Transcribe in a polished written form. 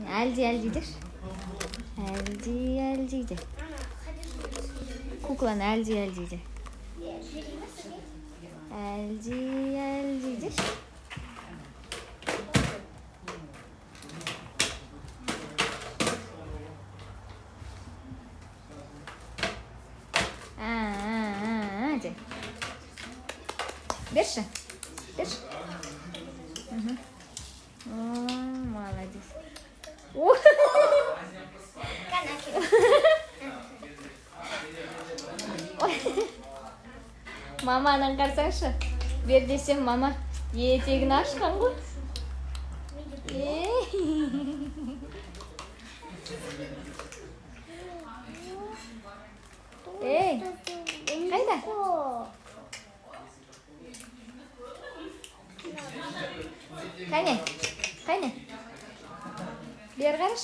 Әлди деш. Әлди де. Кукланы әлди де. Әлди деш. Де. Берші. Молодец. Маманы қарсаңшы. Бер десем, мама етегін ашқан ғой. Ей, қайда? Қайне? Бер қараш.